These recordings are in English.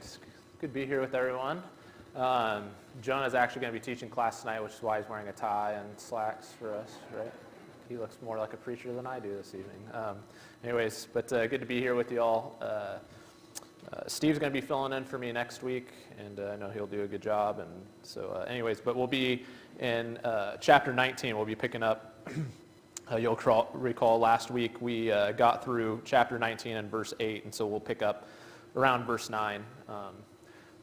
It's good to be here with everyone. Jonah's actually going to be teaching class tonight, which is why he's wearing a tie and slacks for us, right? He looks more like a preacher than I do this evening. But good to be here with you all. Steve's going to be filling in for me next week, and I know he'll do a good job. And so, but we'll be in chapter 19. We'll be picking up. You'll recall last week we got through chapter 19 and verse 8, and so we'll pick up around verse 9.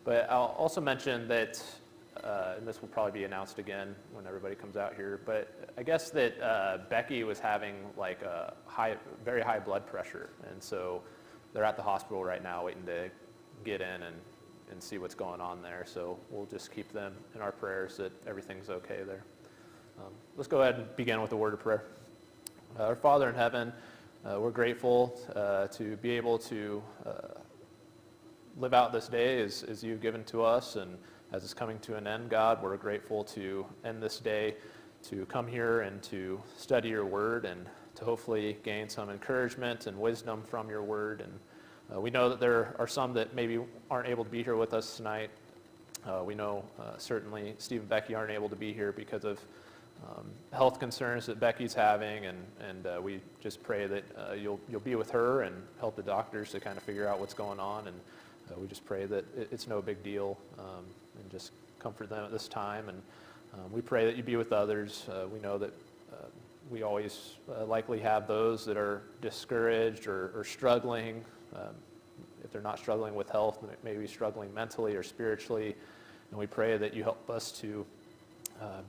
But I'll also mention that, and this will probably be announced again when everybody comes out here, but I guess that Becky was having like a very high blood pressure, and so they're at the hospital right now waiting to get in and see what's going on there. So we'll just keep them in our prayers that everything's okay there. Let's go ahead and begin with a word of prayer. Our Father in heaven, we're grateful to be able to live out this day as you've given to us, and as it's coming to an end, God, we're grateful to end this day, to come here and to study your word and to hopefully gain some encouragement and wisdom from your word. And we know that there are some that maybe aren't able to be here with us tonight. We know certainly Steve and Becky aren't able to be here because of health concerns that Becky's having, and we just pray that you'll be with her and help the doctors to kind of figure out what's going on, and we just pray that it's no big deal, and just comfort them at this time, and we pray that you be with others. We know that we always likely have those that are discouraged or struggling. If they're not struggling with health, maybe struggling mentally or spiritually, and we pray that you help us to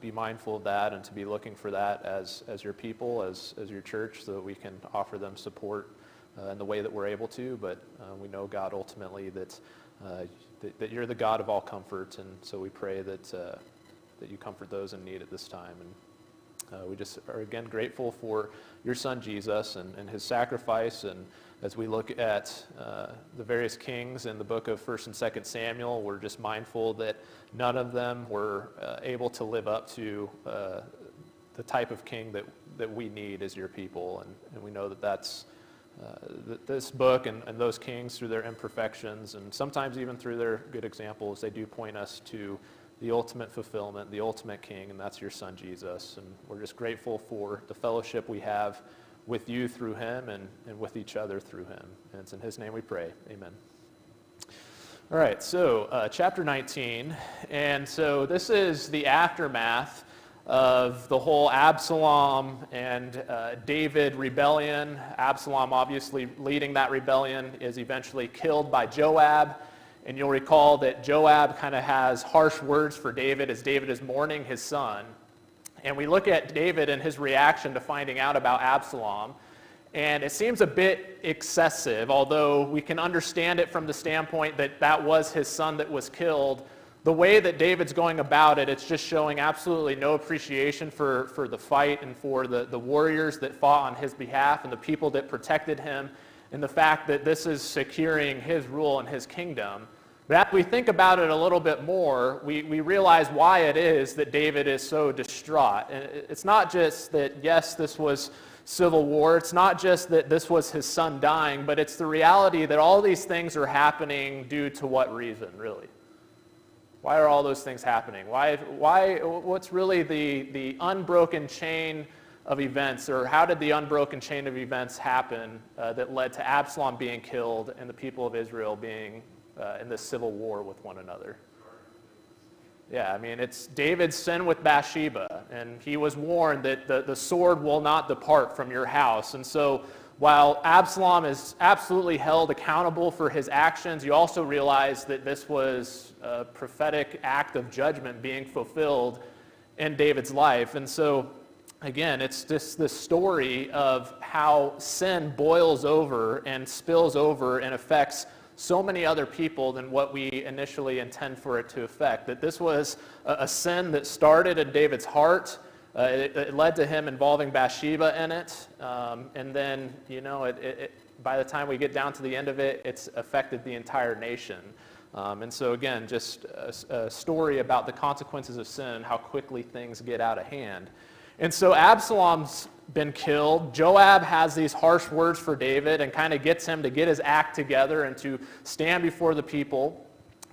be mindful of that and to be looking for that as your people, as your church, so that we can offer them support in the way that we're able to. But we know, God, ultimately that you're the God of all comfort, and so we pray that you comfort those in need at this time. And we just are again grateful for your Son Jesus and his sacrifice. And as we look at the various kings in the book of 1st and 2nd Samuel, we're just mindful that none of them were able to live up to the type of king that we need as your people. And we know that's this book and those kings, through their imperfections and sometimes even through their good examples, they do point us to the ultimate fulfillment, the ultimate king, and that's your Son Jesus. And we're just grateful for the fellowship we have with you through him and with each other through him. And it's in his name we pray. Amen. All right, so chapter 19. And so this is the aftermath of the whole Absalom and David rebellion. Absalom, obviously leading that rebellion, is eventually killed by Joab. And you'll recall that Joab kind of has harsh words for David as David is mourning his son. And we look at David and his reaction to finding out about Absalom, and it seems a bit excessive, although we can understand it from the standpoint that that was his son that was killed. The way that David's going about it, it's just showing absolutely no appreciation for the fight and for the warriors that fought on his behalf and the people that protected him, and the fact that this is securing his rule and his kingdom. But after we think about it a little bit more, we realize why it is that David is so distraught. And it's not just that, yes, this was civil war. It's not just that this was his son dying, but it's the reality that all these things are happening due to what reason, really? Why are all those things happening? What's really the unbroken chain of events, or how did the unbroken chain of events happen that led to Absalom being killed and the people of Israel being in this civil war with one another? Yeah, I mean, it's David's sin with Bathsheba, and he was warned that the sword will not depart from your house. And so while Absalom is absolutely held accountable for his actions, you also realize that this was a prophetic act of judgment being fulfilled in David's life. And so again, it's just this story of how sin boils over and spills over and affects so many other people than what we initially intend for it to affect. That this was a sin that started in David's heart. It led to him involving Bathsheba in it. And then, by the time we get down to the end of it, it's affected the entire nation. And so again, just a story about the consequences of sin and how quickly things get out of hand. And so Absalom's been killed. Joab has these harsh words for David and kind of gets him to get his act together and to stand before the people.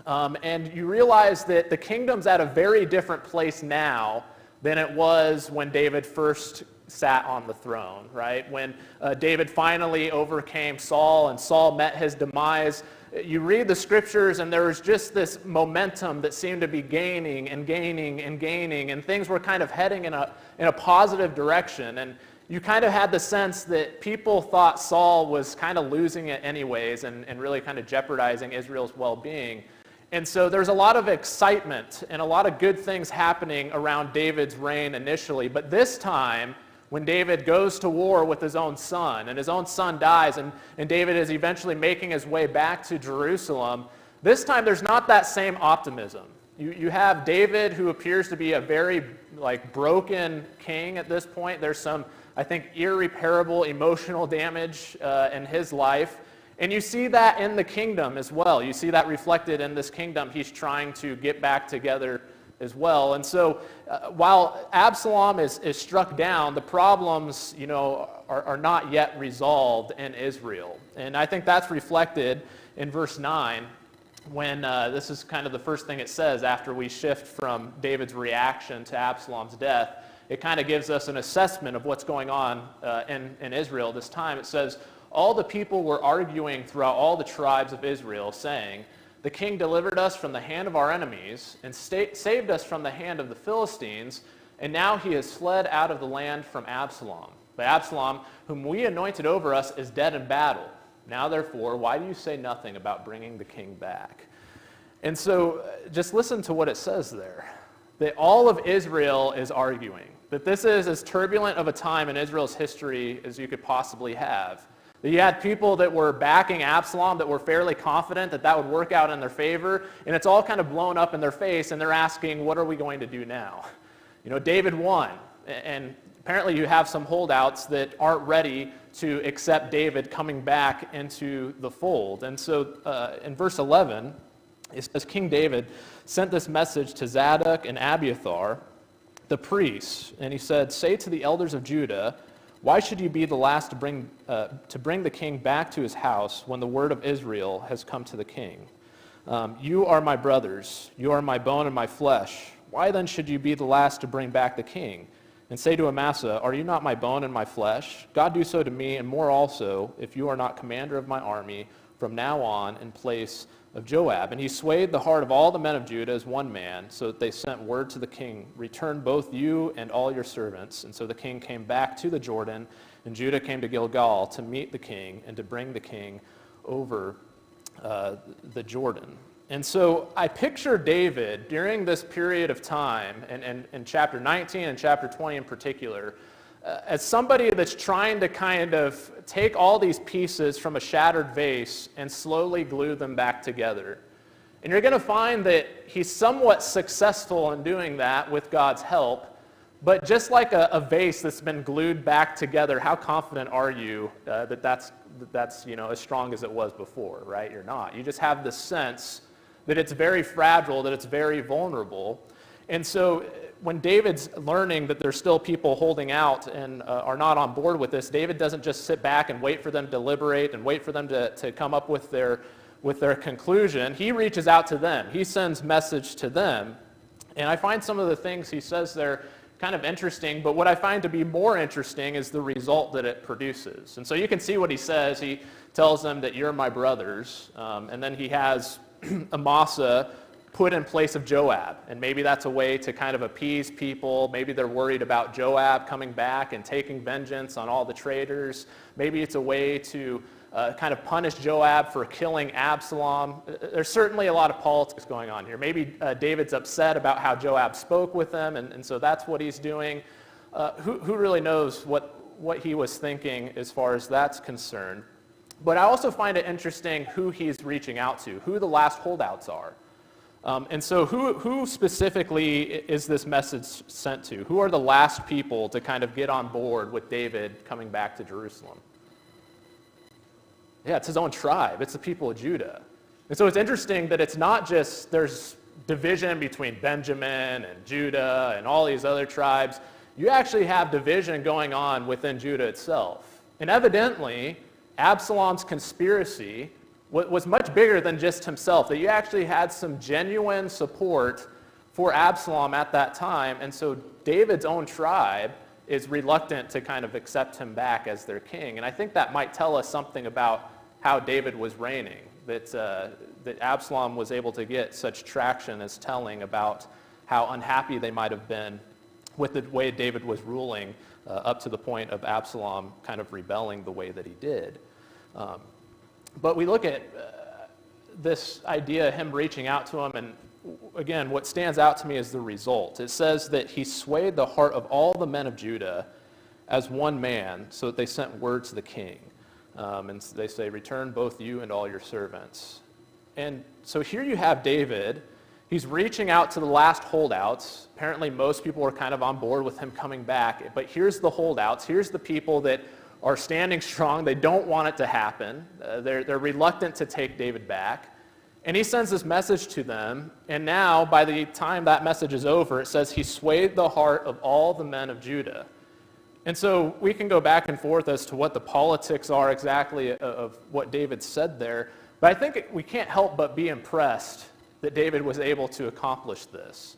And you realize that the kingdom's at a very different place now than it was when David first sat on the throne, right? When David finally overcame Saul and Saul met his demise, you read the scriptures and there was just this momentum that seemed to be gaining and gaining and gaining, and things were kind of heading in a positive direction. And you kind of had the sense that people thought Saul was kind of losing it anyways and really kind of jeopardizing Israel's well-being. And so there's a lot of excitement and a lot of good things happening around David's reign initially. But this time, when David goes to war with his own son, and his own son dies, and David is eventually making his way back to Jerusalem, this time there's not that same optimism. You have David, who appears to be a very broken king at this point. There's some, I think, irreparable emotional damage in his life. And you see that in the kingdom as well. You see that reflected in this kingdom he's trying to get back together as well. And so while Absalom is struck down, the problems, are not yet resolved in Israel. And I think that's reflected in verse 9, when this is kind of the first thing it says after we shift from David's reaction to Absalom's death. It kind of gives us an assessment of what's going on in Israel this time. It says, "All the people were arguing throughout all the tribes of Israel, saying, 'The king delivered us from the hand of our enemies and saved us from the hand of the Philistines, and now he has fled out of the land from Absalom. But Absalom, whom we anointed over us, is dead in battle. Now therefore, why do you say nothing about bringing the king back?'" And so just listen to what it says there. That all of Israel is arguing. That this is as turbulent of a time in Israel's history as you could possibly have. That you had people that were backing Absalom, that were fairly confident that that would work out in their favor, and it's all kind of blown up in their face, and they're asking, what are we going to do now? David won, and apparently you have some holdouts that aren't ready to accept David coming back into the fold. And so in verse 11, it says, "King David sent this message to Zadok and Abiathar, the priests, and he said, 'Say to the elders of Judah, why should you be the last to bring the king back to his house when the word of Israel has come to the king? You are my brothers, you are my bone and my flesh. Why then should you be the last to bring back the king? And say to Amasa, are you not my bone and my flesh? God do so to me, and more also, if you are not commander of my army from now on in place of Joab.' And he swayed the heart of all the men of Judah as one man, so that they sent word to the king, 'Return both you and all your servants.' And so the king came back to the Jordan, and Judah came to Gilgal to meet the king and to bring the king over the Jordan." And so I picture David during this period of time, and in chapter 19 and chapter 20 in particular, as somebody that's trying to kind of take all these pieces from a shattered vase and slowly glue them back together. And you're going to find that he's somewhat successful in doing that with God's help, but just like a vase that's been glued back together, how confident are you that that's as strong as it was before, right? You're not. You just have this sense that it's very fragile, that it's very vulnerable. And so when David's learning that there's still people holding out and are not on board with this, David doesn't just sit back and wait for them to deliberate and wait for them to come up with their conclusion. He reaches out to them. He sends message to them. And I find some of the things he says there kind of interesting, but what I find to be more interesting is the result that it produces. And so you can see what he says. He tells them that you're my brothers, and then he has Amasa put in place of Joab. And maybe that's a way to kind of appease people. Maybe they're worried about Joab coming back and taking vengeance on all the traitors. Maybe it's a way to kind of punish Joab for killing Absalom. There's certainly a lot of politics going on here. Maybe David's upset about how Joab spoke with him, and so that's what he's doing. Who really knows what he was thinking as far as that's concerned. But I also find it interesting who he's reaching out to, who the last holdouts are. And so who specifically is this message sent to? Who are the last people to kind of get on board with David coming back to Jerusalem? Yeah, it's his own tribe. It's the people of Judah. And so it's interesting that it's not just there's division between Benjamin and Judah and all these other tribes. You actually have division going on within Judah itself. And evidently, Absalom's conspiracy was much bigger than just himself, that you actually had some genuine support for Absalom at that time, and so David's own tribe is reluctant to kind of accept him back as their king. And I think that might tell us something about how David was reigning, that Absalom was able to get such traction as telling about how unhappy they might have been with the way David was ruling up to the point of Absalom kind of rebelling the way that he did. But we look at this idea, him reaching out to him, and again, what stands out to me is the result. It says that he swayed the heart of all the men of Judah as one man, so that they sent word to the king. And they say, return both you and all your servants. And so here you have David. He's reaching out to the last holdouts. Apparently most people are kind of on board with him coming back. But here's the holdouts. Here's the people that are standing strong. They don't want it to happen. They're reluctant to take David back. And he sends this message to them. And now, by the time that message is over, it says he swayed the heart of all the men of Judah. And so we can go back and forth as to what the politics are exactly of what David said there. But I think we can't help but be impressed that David was able to accomplish this.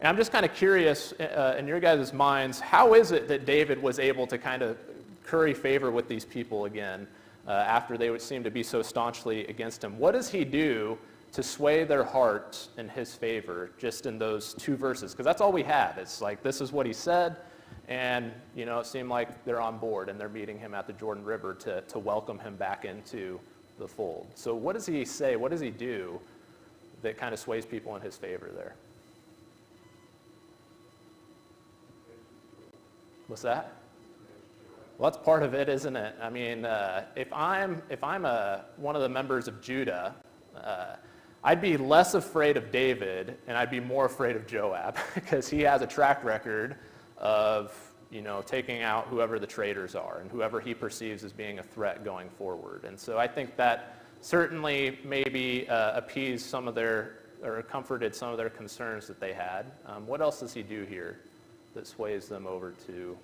And I'm just kind of curious, in your guys' minds, how is it that David was able to kind of curry favor with these people again after they would seem to be so staunchly against him? What does he do to sway their hearts in his favor just in those two verses? Because that's all we have. It's like, this is what he said, and it seemed like they're on board and they're meeting him at the Jordan River to welcome him back into the fold. So what does he say? What does he do that kind of sways people in his favor there? What's that? Well, that's part of it, isn't it? I mean, if I'm one of the members of Judah, I'd be less afraid of David and I'd be more afraid of Joab because he has a track record of taking out whoever the traitors are and whoever he perceives as being a threat going forward. And so I think that certainly maybe appeased some of their, or comforted some of their concerns that they had. What else does he do here that sways them over to?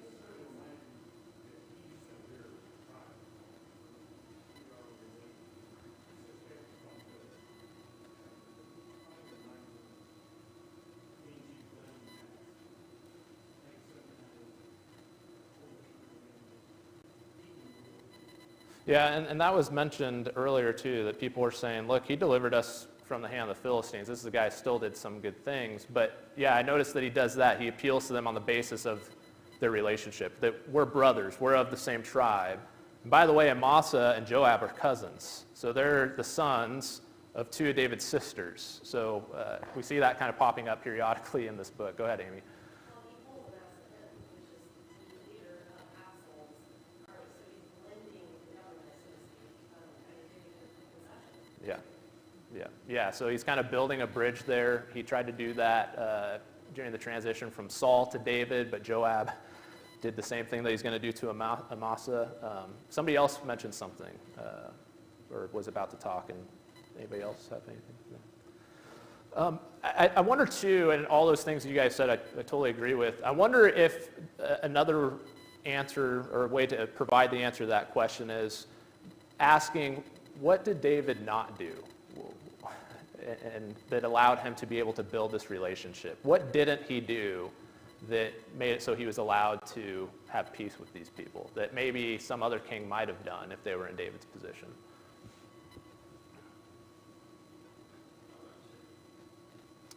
Yeah, and that was mentioned earlier too, that people were saying, look, he delivered us from the hand of the Philistines. This is a guy who still did some good things. But yeah, I noticed that he does that. He appeals to them on the basis of their relationship, that we're brothers, we're of the same tribe. And by the way, Amasa and Joab are cousins. So they're the sons of two of David's sisters. So we see that kind of popping up periodically in this book. Go ahead, Amy. Yeah. So he's kind of building a bridge there. He tried to do that during the transition from Saul to David, but Joab did the same thing that he's going to do to Amasa. Somebody else mentioned something, or was about to talk, and anybody else have anything? No. I wonder too, and all those things you guys said, I totally agree with. I wonder if another answer or a way to provide the answer to that question is asking, what did David not do? And that allowed him to be able to build this relationship? What didn't he do that made it so he was allowed to have peace with these people that maybe some other king might have done if they were in David's position?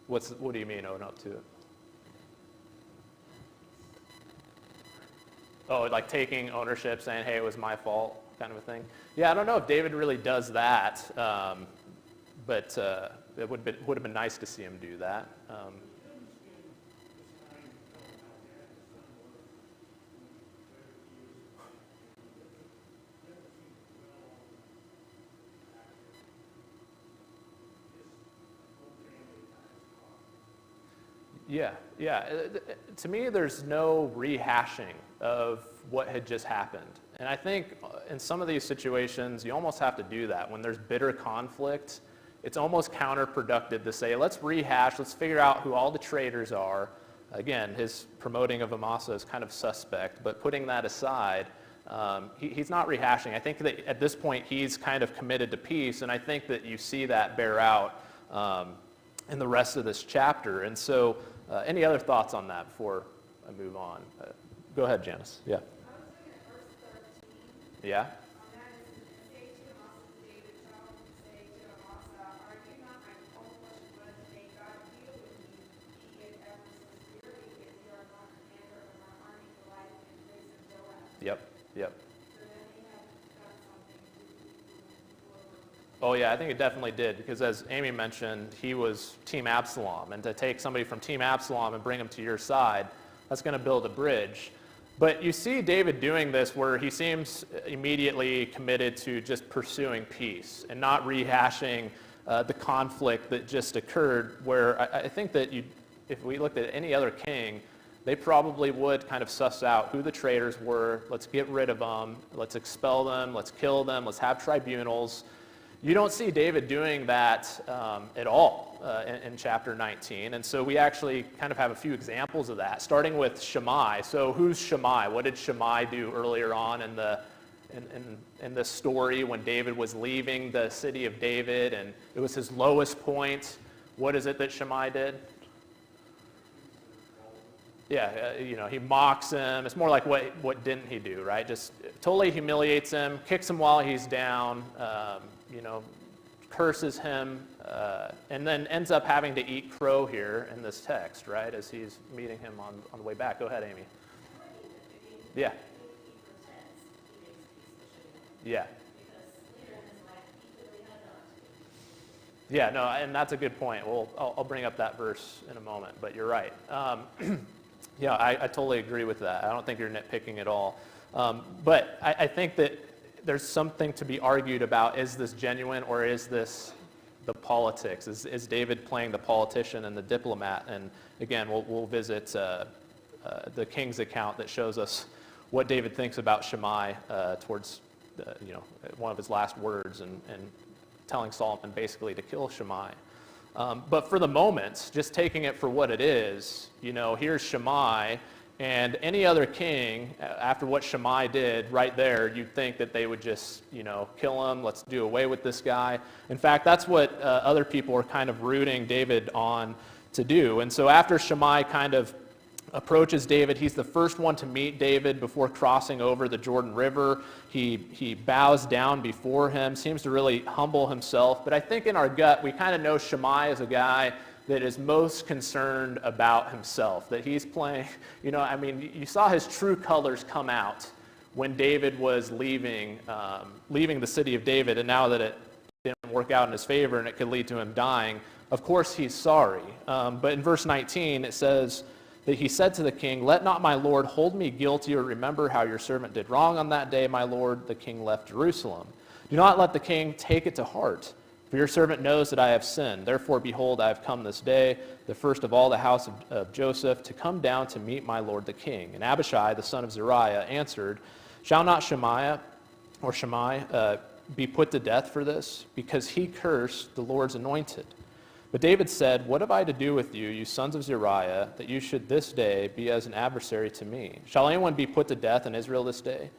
What do you mean own up to it? Oh, like taking ownership, saying, hey, it was my fault, kind of a thing? Yeah, I don't know if David really does that, but it would have been nice to see him do that. Yeah. To me, there's no rehashing of what had just happened. And I think in some of these situations, you almost have to do that. When there's bitter conflict, it's almost counterproductive to say, let's rehash, let's figure out who all the traitors are. Again, his promoting of Amasa is kind of suspect, but putting that aside, He's not rehashing. I think that at this point he's kind of committed to peace, and I think that you see that bear out in the rest of this chapter. And so, any other thoughts on that before I move on? Go ahead, Janice. Yeah. I was looking at verse 13. Yeah. That is, say to Amasa, David, child, say to Amasa, are you not my own flesh and blood? May God deal with you, be it ever so severely, if you are not commander of our army for life in place of Joab. Yep. Yep. So then he had done something to Oh yeah, I think it definitely did, because as Amy mentioned, he was Team Absalom, and to take somebody from Team Absalom and bring them to your side, that's going to build a bridge. But you see David doing this where he seems immediately committed to just pursuing peace and not rehashing the conflict that just occurred, where I think that if we looked at any other king, they probably would kind of suss out who the traitors were. Let's get rid of them. Let's expel them. Let's kill them. Let's have tribunals. You don't see David doing that at all in chapter 19. And so we actually kind of have a few examples of that, starting with Shammai. So who's Shammai? What did Shammai do earlier on in the story when David was leaving the city of David and it was his lowest point? What is it that Shammai did? Yeah, he mocks him. It's more like what didn't he do, right? Just totally humiliates him, kicks him while he's down, curses him, and then ends up having to eat crow here in this text, right, as he's meeting him on the way back. Go ahead, Amy. Yeah. Yeah. Yeah, no, and that's a good point. Well, I'll bring up that verse in a moment, but you're right. Yeah, I totally agree with that. I don't think you're nitpicking at all. But I think that there's something to be argued about. Is this genuine, or is this the politics? Is David playing the politician and the diplomat? And again, we'll visit the king's account that shows us what David thinks about Shammai towards one of his last words and telling Solomon basically to kill Shammai. But for the moment, just taking it for what it is, here's Shammai, and any other king, after what Shammai did right there, you'd think that they would just, kill him, let's do away with this guy. In fact, that's what other people were kind of rooting David on to do. And so after Shammai kind of approaches David, he's the first one to meet David before crossing over the Jordan River. He bows down before him, seems to really humble himself. But I think in our gut, we kind of know Shammai as a guy that is most concerned about himself, that he's playing, you saw his true colors come out when David was leaving the city of David, and now that it didn't work out in his favor and it could lead to him dying, of course he's sorry. But in verse 19, it says that he said to the king, "Let not my lord hold me guilty, or remember how your servant did wrong on that day, my lord, the king left Jerusalem. Do not let the king take it to heart. For your servant knows that I have sinned. Therefore, behold, I have come this day, the first of all the house of Joseph, to come down to meet my lord the king." And Abishai, the son of Zeruiah, answered, "Shall not Shammai be put to death for this? Because he cursed the Lord's anointed." But David said, "What have I to do with you, you sons of Zeruiah, that you should this day be as an adversary to me? Shall anyone be put to death in Israel this day?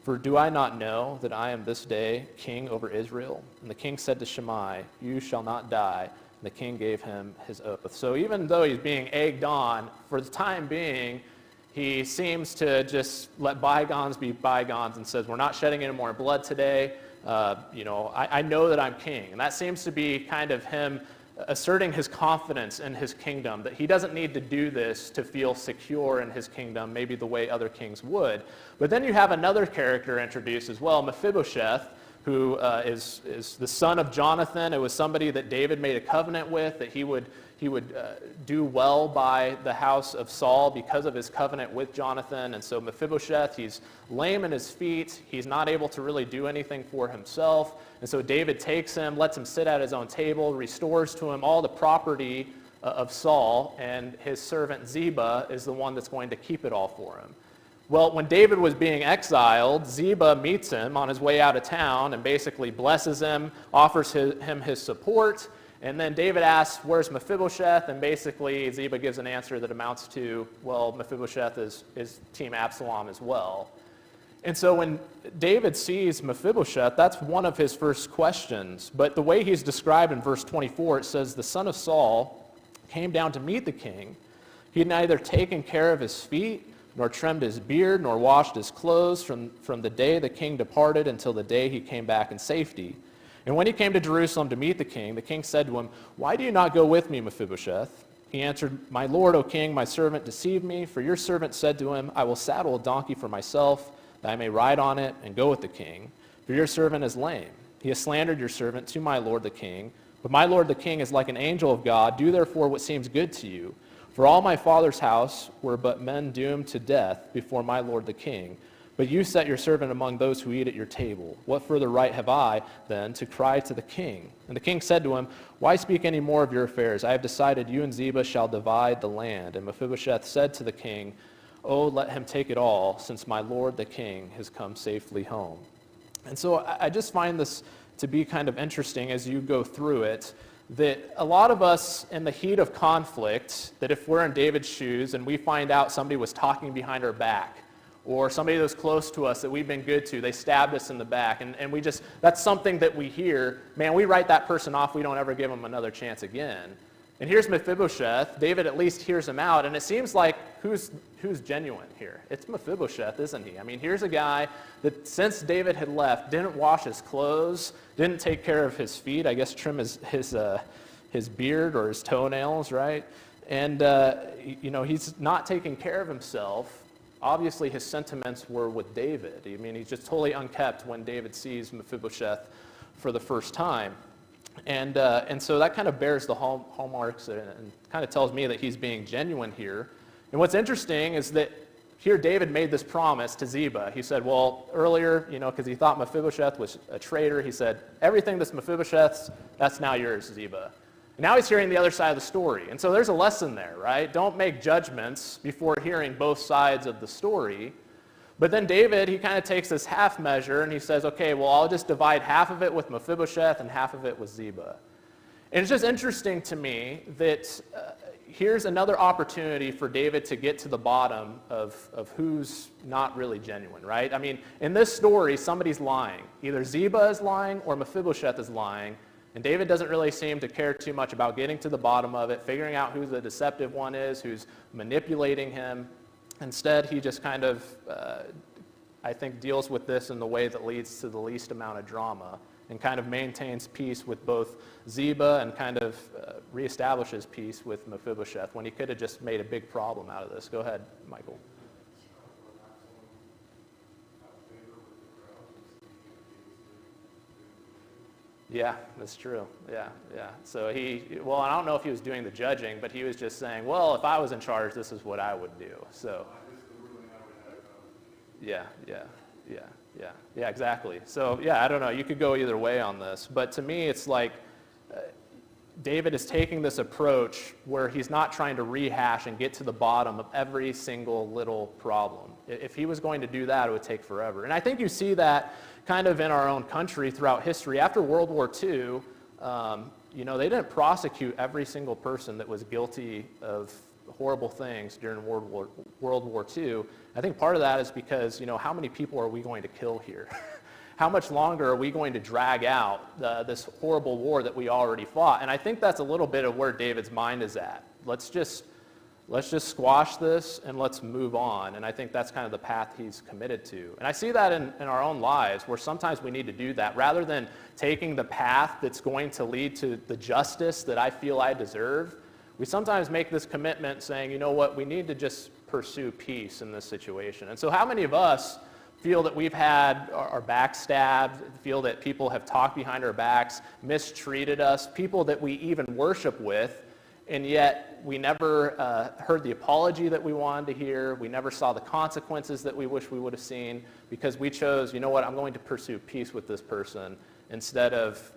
For do I not know that I am this day king over Israel?" And the king said to Shammai, "You shall not die." And the king gave him his oath. So even though he's being egged on, for the time being, he seems to just let bygones be bygones and says, "We're not shedding any more blood today. I know that I'm king." And that seems to be kind of him asserting his confidence in his kingdom, that he doesn't need to do this to feel secure in his kingdom, maybe the way other kings would. But then you have another character introduced as well, Mephibosheth, who is the son of Jonathan. It was somebody that David made a covenant with, that he would do well by the house of Saul because of his covenant with Jonathan. And so Mephibosheth, he's lame in his feet. He's not able to really do anything for himself. And so David takes him, lets him sit at his own table, restores to him all the property of Saul, and his servant Ziba is the one that's going to keep it all for him. Well, when David was being exiled, Ziba meets him on his way out of town and basically blesses him, offers him his support. And then David asks, "Where's Mephibosheth?" And basically Ziba gives an answer that amounts to, well, Mephibosheth is Team Absalom as well. And so when David sees Mephibosheth, that's one of his first questions. But the way he's described in verse 24, it says, the son of Saul came down to meet the king. He had neither taken care of his feet, nor trimmed his beard, nor washed his clothes from the day the king departed until the day he came back in safety. And when he came to Jerusalem to meet the king said to him, why do you not go with me, Mephibosheth? He answered, my lord, O king, my servant deceived me, for your servant said to him, I will saddle a donkey for myself, that I may ride on it and go with the king. For your servant is lame. He has slandered your servant to my lord the king. But my lord the king is like an angel of God. Do therefore what seems good to you. For all my father's house were but men doomed to death before my lord the king. But you set your servant among those who eat at your table. What further right have I, then, to cry to the king? And the king said to him, why speak any more of your affairs? I have decided you and Ziba shall divide the land. And Mephibosheth said to the king, oh, let him take it all, since my lord the king has come safely home. And so I just find this to be kind of interesting as you go through it, that a lot of us in the heat of conflict, that if we're in David's shoes and we find out somebody was talking behind our back, or somebody that was close to us that we've been good to, they stabbed us in the back, and we just, that's something that we hear, man, we write that person off, we don't ever give them another chance again. And here's Mephibosheth. David at least hears him out, and it seems like who's genuine here? It's Mephibosheth, isn't he? I mean, here's a guy that since David had left, didn't wash his clothes, didn't take care of his feet, I guess trim his beard or his toenails, right? And, he's not taking care of himself. Obviously, his sentiments were with David. I mean, he's just totally unkept when David sees Mephibosheth for the first time. And so that kind of bears the hallmarks and kind of tells me that he's being genuine here. And what's interesting is that here David made this promise to Ziba. He said, well, earlier, because he thought Mephibosheth was a traitor, he said, everything that's Mephibosheth's, that's now yours, Ziba. And now he's hearing the other side of the story. And so there's a lesson there, right? Don't make judgments before hearing both sides of the story. But then David, he kind of takes this half measure and he says, okay, well, I'll just divide half of it with Mephibosheth and half of it with Ziba. And it's just interesting to me that here's another opportunity for David to get to the bottom of who's not really genuine, right? I mean, in this story, somebody's lying. Either Ziba is lying or Mephibosheth is lying. And David doesn't really seem to care too much about getting to the bottom of it, figuring out who the deceptive one is, who's manipulating him. Instead, he just kind of, I think, deals with this in the way that leads to the least amount of drama and kind of maintains peace with both Ziba and kind of reestablishes peace with Mephibosheth when he could have just made a big problem out of this. Go ahead, Michael. Yeah, that's true. Yeah. So well, I don't know if he was doing the judging, but he was just saying, well, if I was in charge, this is what I would do. So, yeah, exactly. So, I don't know. You could go either way on this. But to me, it's like David is taking this approach where he's not trying to rehash and get to the bottom of every single little problem. If he was going to do that, it would take forever. And I think you see that kind of in our own country throughout history. After World War II, they didn't prosecute every single person that was guilty of horrible things during World War II. I think part of that is because, how many people are we going to kill here? How much longer are we going to drag out this horrible war that we already fought? And I think that's a little bit of where David's mind is at. Let's just squash this and let's move on. And I think that's kind of the path he's committed to. And I see that in our own lives where sometimes we need to do that. Rather than taking the path that's going to lead to the justice that I feel I deserve, we sometimes make this commitment saying, you know what, we need to just pursue peace in this situation. And so how many of us feel that we've had our backs stabbed, feel that people have talked behind our backs, mistreated us, people that we even worship with, and yet we never heard the apology that we wanted to hear. We never saw the consequences that we wish we would have seen because we chose, you know what, I'm going to pursue peace with this person instead of,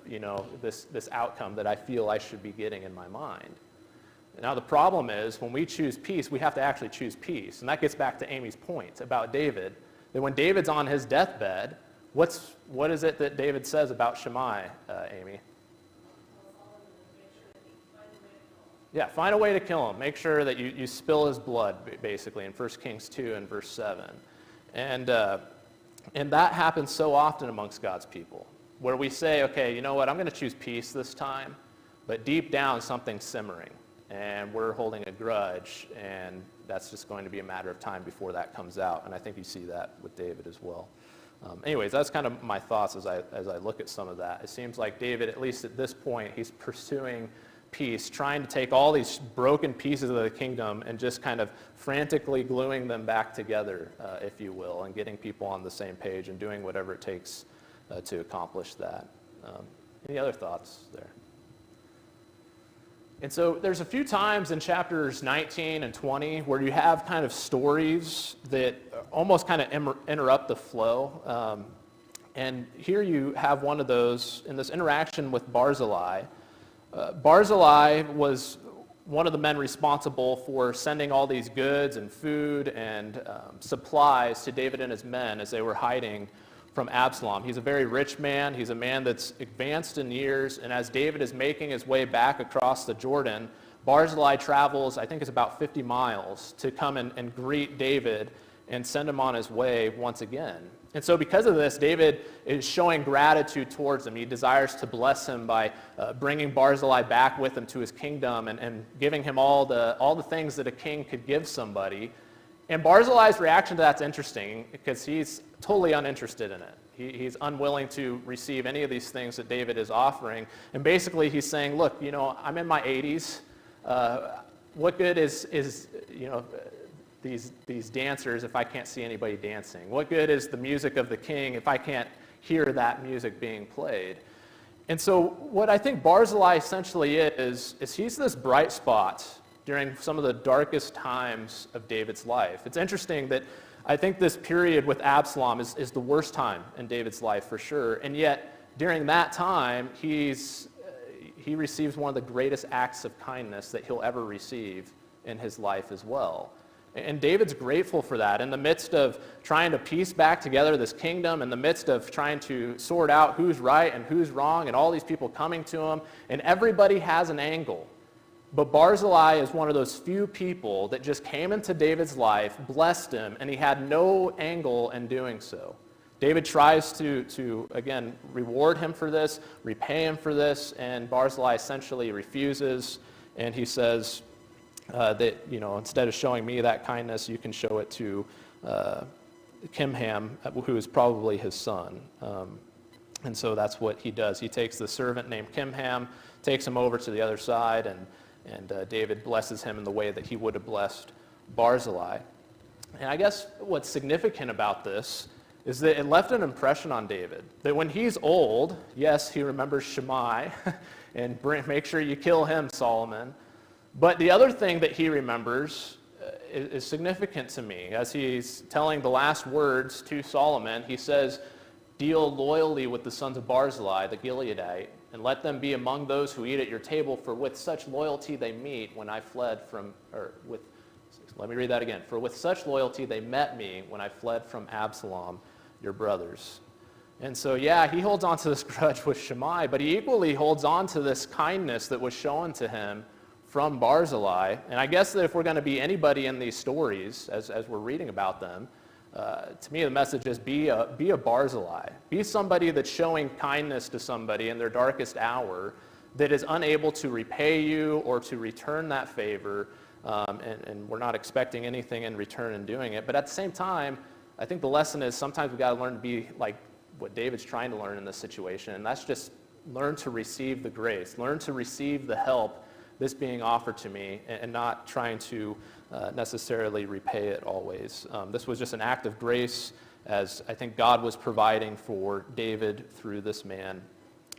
this outcome that I feel I should be getting in my mind. Now the problem is when we choose peace, we have to actually choose peace. And that gets back to Amy's point about David, that when David's on his deathbed, what is it that David says about Shammai, Amy? Yeah, find a way to kill him. Make sure that you spill his blood, basically, in 1 Kings 2 and verse 7. And And that happens so often amongst God's people, where we say, okay, you know what, I'm going to choose peace this time, but deep down something's simmering, and we're holding a grudge, and that's just going to be a matter of time before that comes out. And I think you see that with David as well. Anyways, that's kind of my thoughts as I look at some of that. It seems like David, at least at this point, he's pursuing peace, trying to take all these broken pieces of the kingdom and just kind of frantically gluing them back together, if you will, and getting people on the same page and doing whatever it takes to accomplish that. Any other thoughts there? And so there's a few times in chapters 19 and 20 where you have kind of stories that almost kind of interrupt the flow. And here you have one of those in this interaction with Barzillai. Barzillai was one of the men responsible for sending all these goods and food and supplies to David and his men as they were hiding from Absalom. He's a very rich man. He's a man that's advanced in years. And as David is making his way back across the Jordan, Barzillai travels, I think it's about 50 miles, to come and greet David and send him on his way once again. And so because of this, David is showing gratitude towards him. He desires to bless him by bringing Barzillai back with him to his kingdom and giving him all the things that a king could give somebody. And Barzillai's reaction to that's interesting because he's totally uninterested in it. He's unwilling to receive any of these things that David is offering. And basically he's saying, look, you know, I'm in my 80s. What good is you know, these dancers if I can't see anybody dancing? What good is the music of the king if I can't hear that music being played? And so what I think Barzillai essentially is he's this bright spot during some of the darkest times of David's life. It's interesting that I think this period with Absalom is the worst time in David's life for sure, and yet during that time he receives one of the greatest acts of kindness that he'll ever receive in his life as well. And David's grateful for that. In the midst of trying to piece back together this kingdom, in the midst of trying to sort out who's right and who's wrong, and all these people coming to him, and everybody has an angle. But Barzillai is one of those few people that just came into David's life, blessed him, and he had no angle in doing so. David tries to again, reward him for this, repay him for this, and Barzillai essentially refuses, and he says that, you know, instead of showing me that kindness, you can show it to Kimham, who is probably his son. And so that's what he does. He takes the servant named Kimham, takes him over to the other side, and David blesses him in the way that he would have blessed Barzillai. And I guess what's significant about this is that it left an impression on David, that when he's old, yes, he remembers Shammai, and make sure you kill him, Solomon. But the other thing that he remembers is significant to me. As he's telling the last words to Solomon, he says, deal loyally with the sons of Barzillai, the Gileadite, and let them be among those who eat at your table, for with such loyalty they meet when I fled from, let me read that again. For with such loyalty they met me when I fled from Absalom, your brothers. And so, yeah, he holds on to this grudge with Shammai, but he equally holds on to this kindness that was shown to him from Barzillai. And I guess that if we're going to be anybody in these stories, as we're reading about them, to me the message is be a Barzillai. Be somebody that's showing kindness to somebody in their darkest hour that is unable to repay you or to return that favor, and we're not expecting anything in return in doing it. But at the same time, I think the lesson is sometimes we've got to learn to be like what David's trying to learn in this situation, and that's just learn to receive the grace, learn to receive the help that's being offered to me, and not trying to necessarily repay it always. This was just an act of grace, as I think God was providing for David through this man,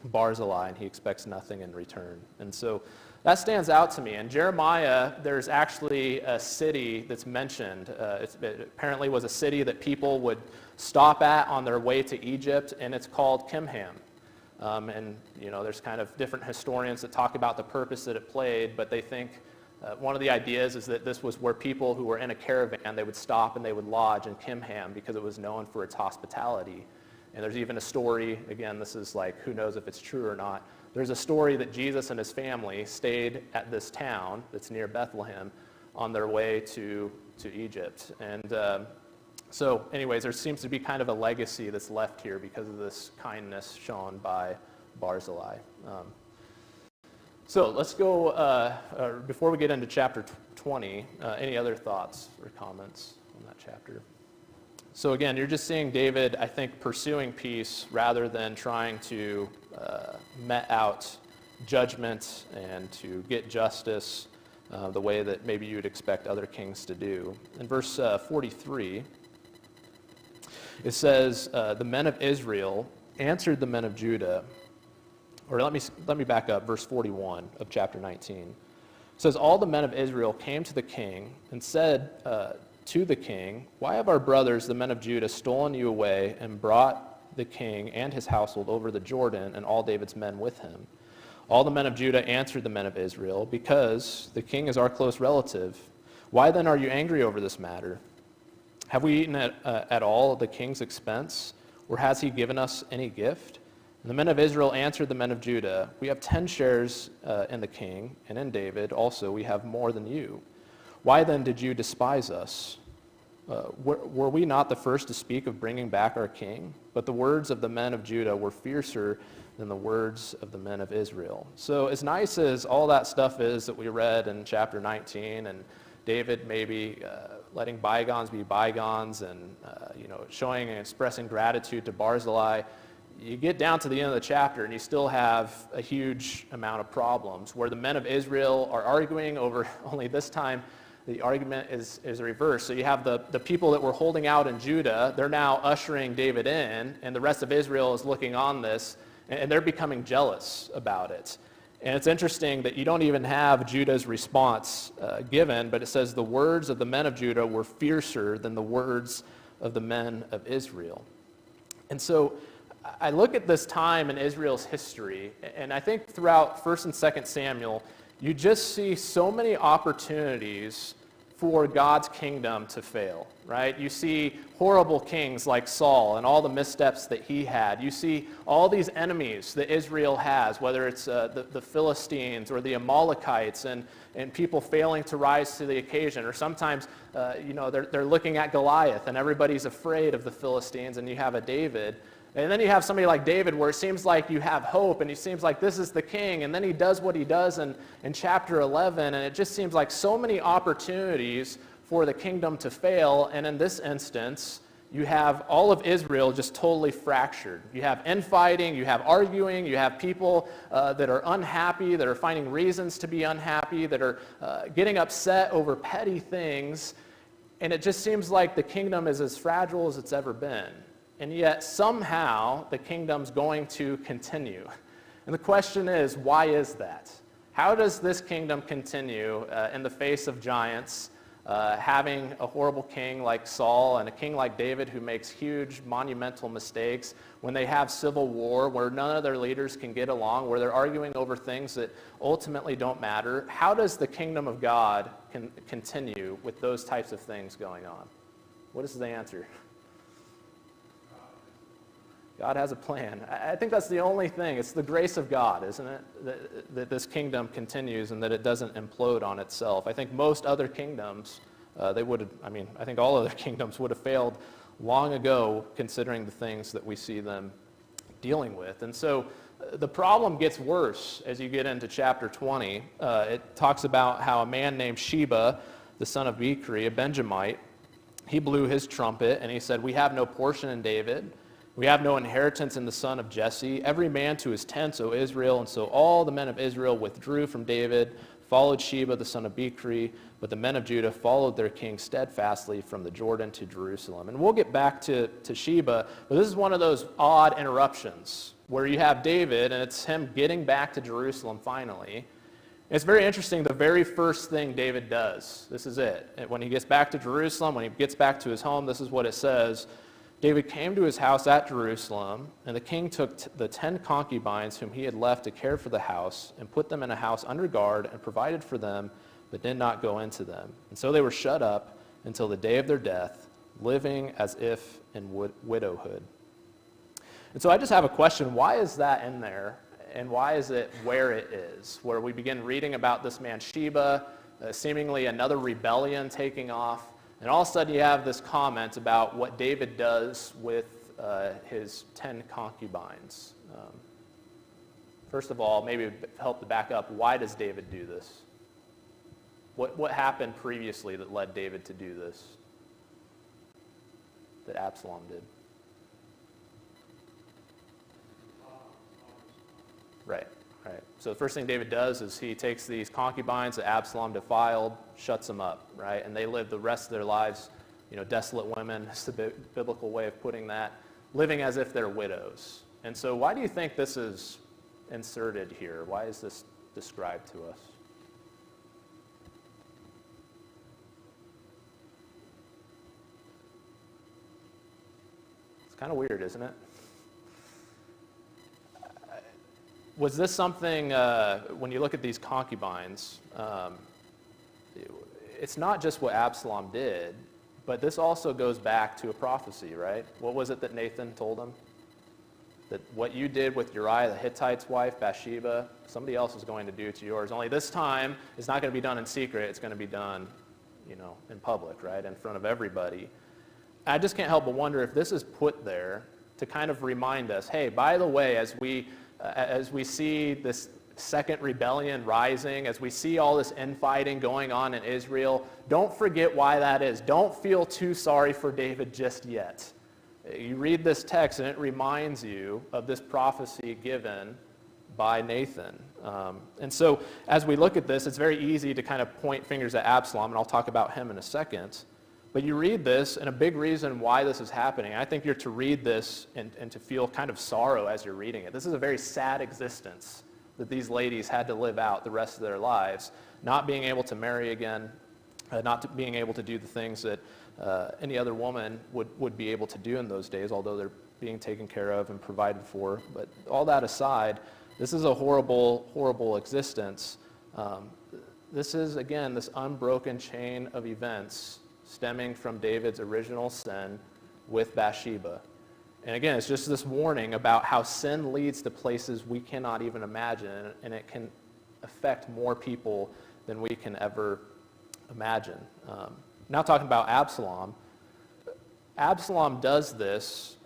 Barzillai, and he expects nothing in return. And so that stands out to me. In Jeremiah, there's actually a city that's mentioned. It apparently was a city that people would stop at on their way to Egypt, and it's called Kimham. And, you know, there's kind of different historians that talk about the purpose that it played, but they think one of the ideas is that this was where people who were in a caravan, they would stop and they would lodge in Kimham because it was known for its hospitality. And there's even a story, again, this is like, who knows if it's true or not. There's a story that Jesus and his family stayed at this town that's near Bethlehem on their way to Egypt. And So anyways, there seems to be kind of a legacy that's left here because of this kindness shown by Barzillai. So let's go, before we get into chapter 20, any other thoughts or comments on that chapter? So again, you're just seeing David, I think, pursuing peace rather than trying to met out judgment and to get justice the way that maybe you'd expect other kings to do. In verse 43, it says, the men of Israel answered the men of Judah. Or let me back up, verse 41 of chapter 19. It says, all the men of Israel came to the king and said to the king, why have our brothers, the men of Judah, stolen you away and brought the king and his household over the Jordan and all David's men with him? All the men of Judah answered the men of Israel, because the king is our close relative. Why then are you angry over this matter? Have we eaten at all at the king's expense, or has he given us any gift? And the men of Israel answered the men of Judah, we have 10 shares in the king, and in David also we have more than you. Why then did you despise us? Were we not the first to speak of bringing back our king? But the words of the men of Judah were fiercer than the words of the men of Israel. So as nice as all that stuff is that we read in chapter 19, and David maybe letting bygones be bygones and showing and expressing gratitude to Barzillai, you get down to the end of the chapter and you still have a huge amount of problems where the men of Israel are arguing over, only this time the argument is reversed. So you have the people that were holding out in Judah, they're now ushering David in, and the rest of Israel is looking on this, and they're becoming jealous about it. And it's interesting that you don't even have Judah's response given, but it says the words of the men of Judah were fiercer than the words of the men of Israel. And so I look at this time in Israel's history, and I think throughout 1st and 2nd Samuel, you just see so many opportunities for God's kingdom to fail, right? You see horrible kings like Saul and all the missteps that he had. You see all these enemies that Israel has, whether it's the Philistines or the Amalekites, and people failing to rise to the occasion. Or sometimes, they're looking at Goliath and everybody's afraid of the Philistines, and you have a David. And then you have somebody like David where it seems like you have hope and he seems like this is the king, and then he does what he does in chapter 11, and it just seems like so many opportunities for the kingdom to fail. And in this instance, you have all of Israel just totally fractured. You have infighting, you have arguing, you have people that are unhappy, that are finding reasons to be unhappy, that are getting upset over petty things, and it just seems like the kingdom is as fragile as it's ever been. And yet somehow the kingdom's going to continue. And the question is, why is that? How does this kingdom continue in the face of giants, having a horrible king like Saul and a king like David who makes huge monumental mistakes, when they have civil war where none of their leaders can get along, where they're arguing over things that ultimately don't matter? How does the kingdom of God continue with those types of things going on? What is the answer? God has a plan. I think that's the only thing. It's the grace of God, isn't it? That this kingdom continues and that it doesn't implode on itself. I think most other kingdoms, I think all other kingdoms would have failed long ago, considering the things that we see them dealing with. And so the problem gets worse as you get into chapter 20. It talks about how a man named Sheba, the son of Bichri, a Benjamite, he blew his trumpet and he said, "We have no portion in David. We have no inheritance in the son of Jesse. Every man to his tents, O Israel." And so all the men of Israel withdrew from David, followed Sheba, the son of Bichri, but the men of Judah followed their king steadfastly from the Jordan to Jerusalem. And we'll get back to Sheba, but this is one of those odd interruptions where you have David, and it's him getting back to Jerusalem finally. It's very interesting, the very first thing David does, this is it. When he gets back to Jerusalem, when he gets back to his home, this is what it says. David came to his house at Jerusalem, and the king took the 10 concubines whom he had left to care for the house and put them in a house under guard and provided for them, but did not go into them. And so they were shut up until the day of their death, living as if in widowhood. And so I just have a question. Why is that in there, and why is it where it is, where we begin reading about this man Sheba, seemingly another rebellion taking off? And all of a sudden you have this comment about what David does with his 10 concubines. First of all, maybe help to back up, why does David do this? What happened previously that led David to do this, that Absalom did? Right. So the first thing David does is he takes these concubines that Absalom defiled, shuts them up, right? And they live the rest of their lives, desolate women, that's the biblical way of putting that, living as if they're widows. And so why do you think this is inserted here? Why is this described to us? It's kind of weird, isn't it? Was this something, when you look at these concubines, it's not just what Absalom did, but this also goes back to a prophecy, right? What was it that Nathan told him? That what you did with Uriah the Hittite's wife, Bathsheba, somebody else is going to do to yours. Only this time, it's not going to be done in secret. It's going to be done, in public, right, in front of everybody. I just can't help but wonder if this is put there to kind of remind us, hey, by the way, as we see this second rebellion rising, as we see all this infighting going on in Israel, don't forget why that is. Don't feel too sorry for David just yet. You read this text and it reminds you of this prophecy given by Nathan. And so as we look at this, it's very easy to kind of point fingers at Absalom, and I'll talk about him in a second. But you read this, and a big reason why this is happening, I think you're to read this and to feel kind of sorrow as you're reading it. This is a very sad existence that these ladies had to live out the rest of their lives, not being able to marry again, not being able to do the things that any other woman would be able to do in those days, although they're being taken care of and provided for. But all that aside, this is a horrible, horrible existence. This is, again, this unbroken chain of events stemming from David's original sin with Bathsheba. And again, it's just this warning about how sin leads to places we cannot even imagine, and it can affect more people than we can ever imagine. Now talking about Absalom. Absalom does this,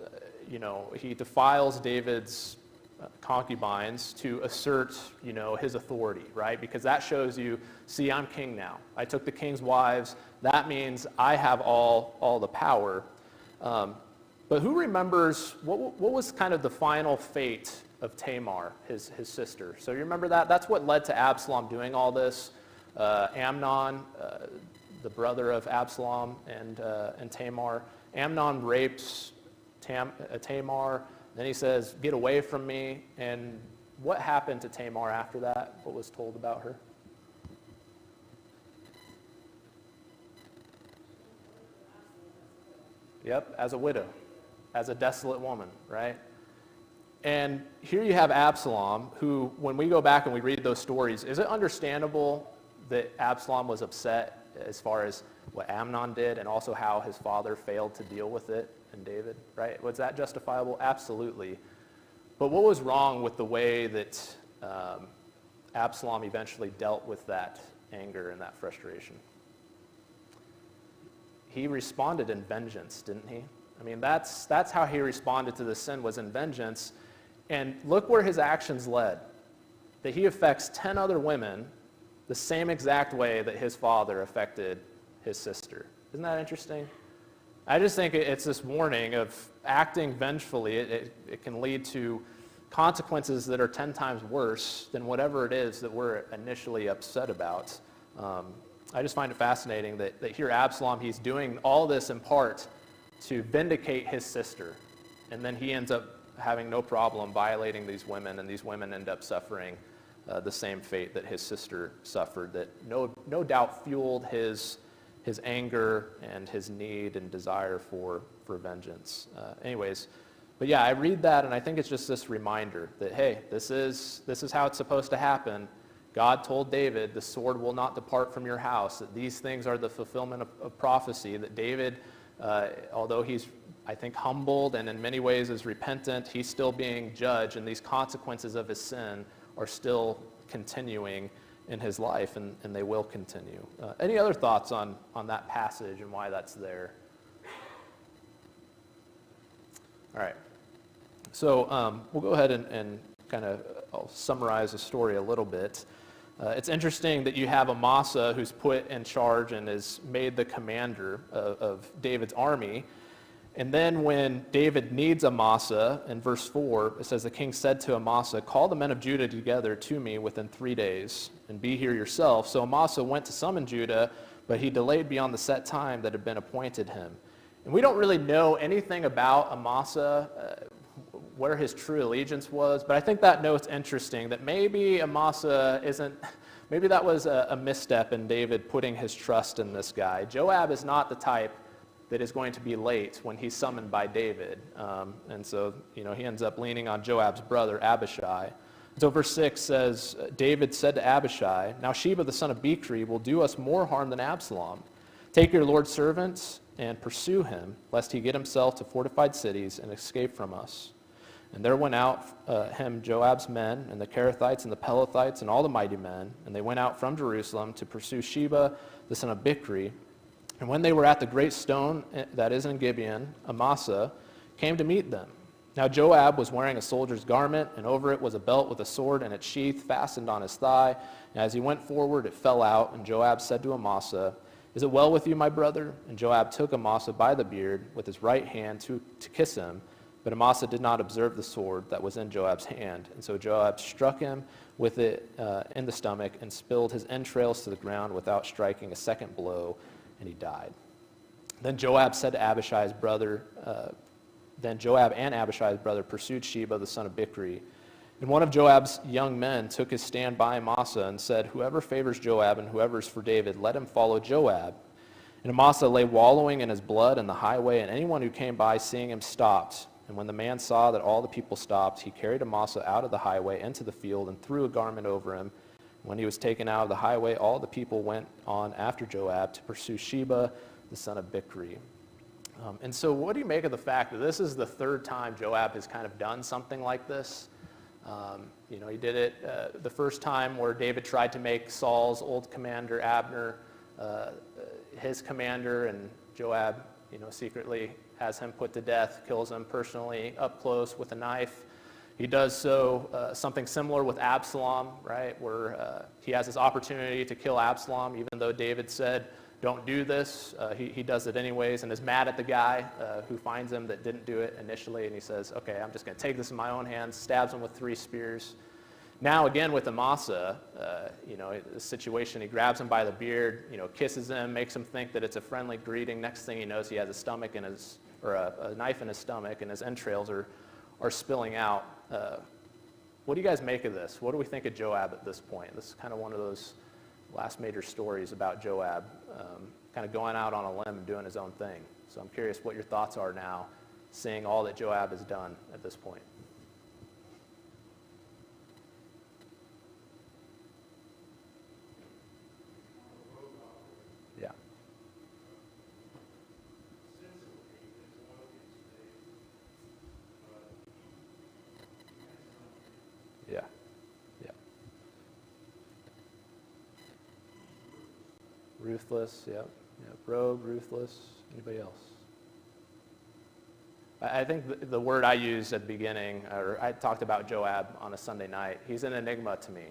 he defiles David's concubines to assert, his authority, right? Because that shows you, see, I'm king now. I took the king's wives. That means I have all the power. But who remembers, what was kind of the final fate of Tamar, his sister? So you remember that? That's what led to Absalom doing all this. Amnon, the brother of Absalom and Tamar. Amnon rapes Tamar. Then he says, get away from me. And what happened to Tamar after that? What was told about her? Yep, as a widow, as a desolate woman, right? And here you have Absalom, who, when we go back and we read those stories, is it understandable that Absalom was upset as far as what Amnon did and also how his father failed to deal with it in David, right? Was that justifiable? Absolutely. But what was wrong with the way that Absalom eventually dealt with that anger and that frustration? He responded in vengeance, didn't he? I mean, that's how he responded to the sin, was in vengeance. And look where his actions led. That he affects 10 other women the same exact way that his father affected his sister. Isn't that interesting? I just think it's this warning of acting vengefully. It can lead to consequences that are 10 times worse than whatever it is that we're initially upset about. I just find it fascinating that here Absalom, he's doing all this in part to vindicate his sister. And then he ends up having no problem violating these women, and these women end up suffering the same fate that his sister suffered, that no doubt fueled his anger and his need and desire for vengeance. But yeah, I read that and I think it's just this reminder that, hey, this is how it's supposed to happen. God told David, the sword will not depart from your house, that these things are the fulfillment of prophecy, that David, although he's, I think, humbled and in many ways is repentant, he's still being judged, and these consequences of his sin are still continuing in his life, and they will continue. Any other thoughts on that passage and why that's there? All right. So we'll go ahead and kind of I'll summarize the story a little bit. It's interesting that you have Amasa who's put in charge and is made the commander of David's army. And then when David needs Amasa, in verse 4, it says, the king said to Amasa, call the men of Judah together to me within 3 days, and be here yourself. So Amasa went to summon Judah, but he delayed beyond the set time that had been appointed him. And we don't really know anything about Amasa, where his true allegiance was, but I think that note's interesting, that maybe Amasa maybe that was a misstep in David putting his trust in this guy. Joab is not the type that is going to be late when he's summoned by David. And so, he ends up leaning on Joab's brother, Abishai. So verse 6 says, David said to Abishai, now Sheba the son of Bichri will do us more harm than Absalom. Take your Lord's servants and pursue him, lest he get himself to fortified cities and escape from us. And there went out him Joab's men, and the Kerethites and the Pelethites and all the mighty men, and they went out from Jerusalem to pursue Sheba the son of Bichri. And when they were at the great stone that is in Gibeon, Amasa came to meet them. Now Joab was wearing a soldier's garment, and over it was a belt with a sword in its sheath fastened on his thigh. And as he went forward, it fell out, and Joab said to Amasa, is it well with you, my brother? And Joab took Amasa by the beard with his right hand to kiss him. But Amasa did not observe the sword that was in Joab's hand. And so Joab struck him with it in the stomach and spilled his entrails to the ground without striking a second blow, and he died. Then Joab and Abishai's brother pursued Sheba the son of Bichri. And one of Joab's young men took his stand by Amasa and said, whoever favors Joab and whoever is for David, let him follow Joab. And Amasa lay wallowing in his blood in the highway, and anyone who came by seeing him stopped. And when the man saw that all the people stopped, he carried Amasa out of the highway into the field and threw a garment over him. When he was taken out of the highway, all the people went on after Joab to pursue Sheba, the son of Bichri. And so what do you make of the fact that this is the third time Joab has kind of done something like this? He did it the first time where David tried to make Saul's old commander, Abner, his commander, and Joab, secretly has him put to death, kills him personally up close with a knife. He does something similar with Absalom, right, where he has this opportunity to kill Absalom, even though David said, don't do this. He does it anyways and is mad at the guy who finds him that didn't do it initially, and he says, okay, I'm just going to take this in my own hands, stabs him with 3 spears. Now again with Amasa, the situation, he grabs him by the beard, kisses him, makes him think that it's a friendly greeting. Next thing he knows, he has a knife in his stomach, and his entrails are spilling out. What do you guys make of this? What do we think of Joab at this point? This is kind of one of those last major stories about Joab, kind of going out on a limb and doing his own thing. So I'm curious what your thoughts are now, seeing all that Joab has done at this point. Yeah. Yeah. Yeah. Ruthless, yep. Rogue, ruthless. Anybody else? I think the word I used at the beginning, or I talked about Joab on a Sunday night, he's an enigma to me.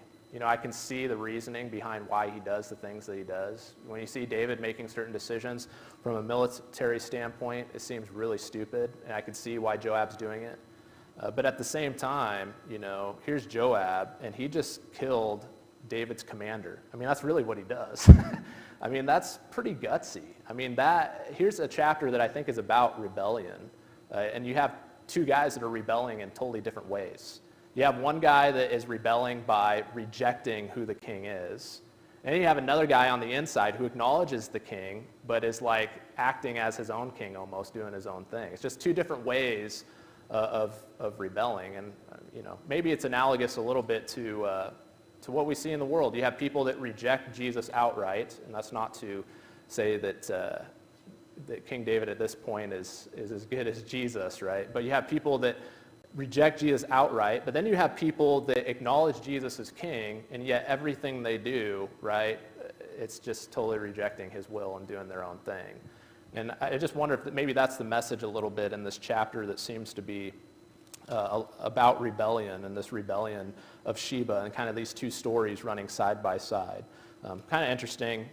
I can see the reasoning behind why he does the things that he does. When you see David making certain decisions from a military standpoint, it seems really stupid, and I can see why Joab's doing it. But at the same time, here's Joab, and he just killed David's commander. That's really what he does. That's pretty gutsy. Here's a chapter that I think is about rebellion. And you have 2 guys that are rebelling in totally different ways. You have one guy that is rebelling by rejecting who the king is. And then you have another guy on the inside who acknowledges the king, but is like acting as his own king almost, doing his own thing. It's just 2 different ways of rebelling. And maybe it's analogous a little bit to what we see in the world. You have people that reject Jesus outright, and that's not to say that King David at this point is as good as Jesus, right? But you have people that reject Jesus outright, but then you have people that acknowledge Jesus as king, and yet everything they do, right, it's just totally rejecting his will and doing their own thing. And I just wonder if maybe that's the message a little bit in this chapter that seems to be about rebellion, and this rebellion of Sheba, and kind of these two stories running side by side. Kind of interesting.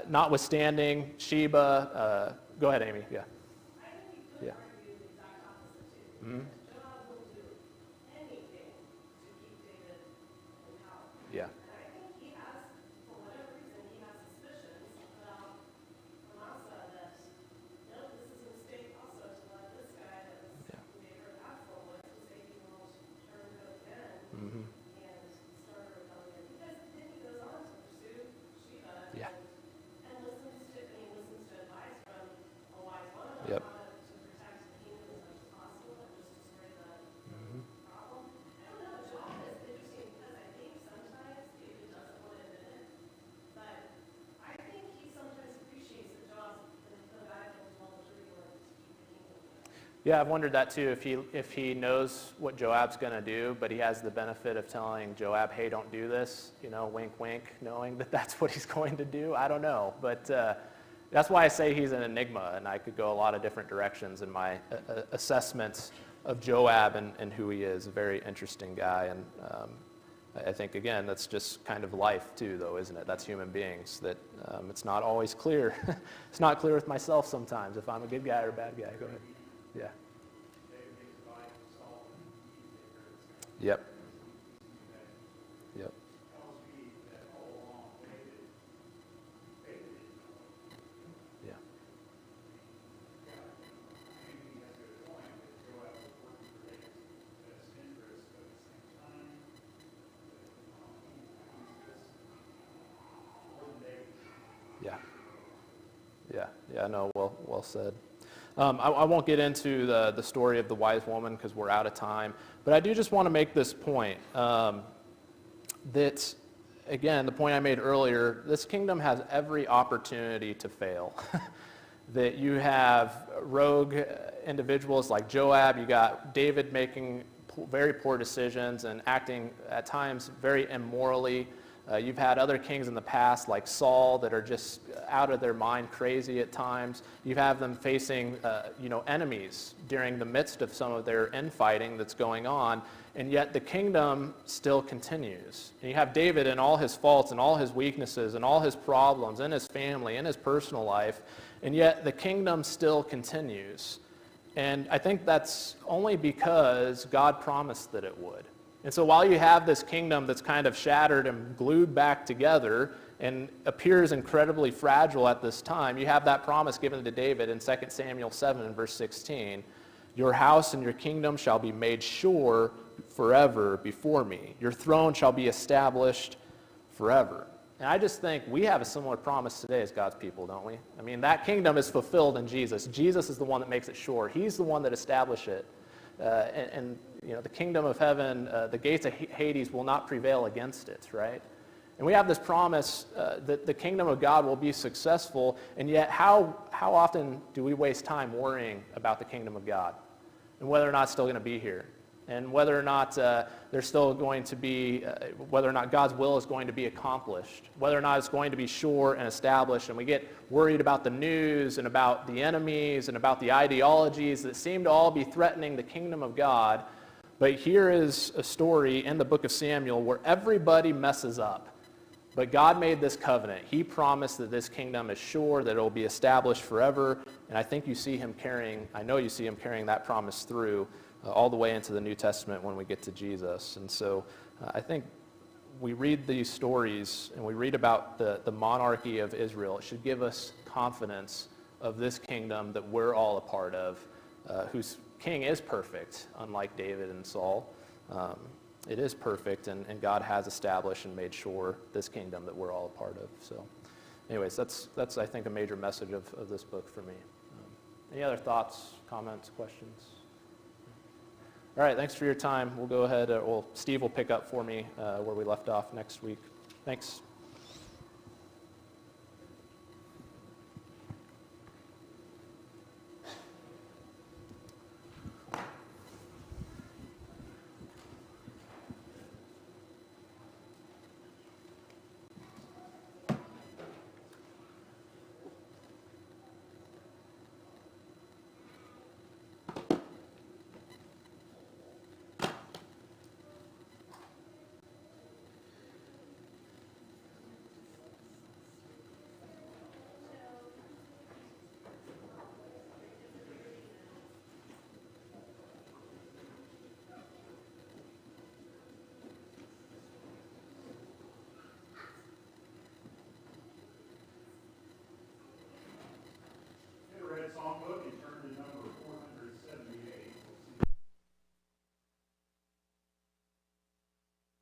Notwithstanding Sheba, go ahead, Amy. Yeah. I think you could Yeah. argue the exact opposite too. Mhm. Joab wouldn't do anything to keep David in power. Yeah. And I think he has, for whatever reason, he has suspicions about Amasa that, no, this is a mistake also to let this guy that was Yeah. who they heard Absalom with to say he won't turn good again Mhm. and start a rebellion. Because then he goes on to pursue Sheba Yeah. and listens to advice from a wise woman on Yep. how to protect the kingdom as much as possible and just destroy the Mhm. problem. I don't know, Job is interesting because I think sometimes David doesn't want to admit it, but I think he sometimes appreciates that Job's the guy that was well and truly wanted to keep the kingdom. Yeah, I've wondered that too. If he knows what Joab's going to do, but he has the benefit of telling Joab, "Hey, don't do this," wink, wink, knowing that that's what he's going to do. I don't know, but that's why I say he's an enigma, and I could go a lot of different directions in my assessments of Joab and who he is. A very interesting guy, and I think again that's just kind of life too, though, isn't it? That's human beings. That it's not always clear. It's not clear with myself sometimes if I'm a good guy or a bad guy. Go ahead. Yeah. Yep. Yep. Yeah. Yeah. Yeah. Yeah. No. Well said. I won't get into the story of the wise woman because we're out of time, but I do just want to make this point that, again, the point I made earlier, this kingdom has every opportunity to fail. That you have rogue individuals like Joab, you got David making very poor decisions and acting at times very immorally. You've had other kings in the past like Saul that are just out of their mind, crazy at times. You have them facing enemies during the midst of some of their infighting that's going on, and yet the kingdom still continues. And you have David and all his faults and all his weaknesses and all his problems in his family, in his personal life, and yet the kingdom still continues. And I think that's only because God promised that it would. And so while you have this kingdom that's kind of shattered and glued back together and appears incredibly fragile at this time, you have that promise given to David in 2 Samuel 7 and verse 16. Your house and your kingdom shall be made sure forever before me. Your throne shall be established forever. And I just think we have a similar promise today as God's people, don't we? I mean, that kingdom is fulfilled in Jesus. Jesus is the one that makes it sure. He's the one that established it. The kingdom of heaven, the gates of Hades will not prevail against it, right? And we have this promise that the kingdom of God will be successful, and yet how often do we waste time worrying about the kingdom of God and whether or not it's still going to be here, and whether or not there's still going to be, whether or not God's will is going to be accomplished, whether or not it's going to be sure and established, and we get worried about the news and about the enemies and about the ideologies that seem to all be threatening the kingdom of God. But here is a story in the book of Samuel where everybody messes up. But God made this covenant. He promised that this kingdom is sure, that it will be established forever. And I think you see him carrying, I know you see him carrying that promise through all the way into the New Testament when we get to Jesus. And so I think we read these stories and we read about the monarchy of Israel. It should give us confidence of this kingdom that we're all a part of, whose king is perfect, unlike David and Saul. It is perfect, and God has established and made sure this kingdom that we're all a part of. So anyways, that's I think, a major message of this book for me. Any other thoughts, comments, questions? All right, thanks for your time. We'll go ahead, Steve will pick up for me where we left off next week. Thanks.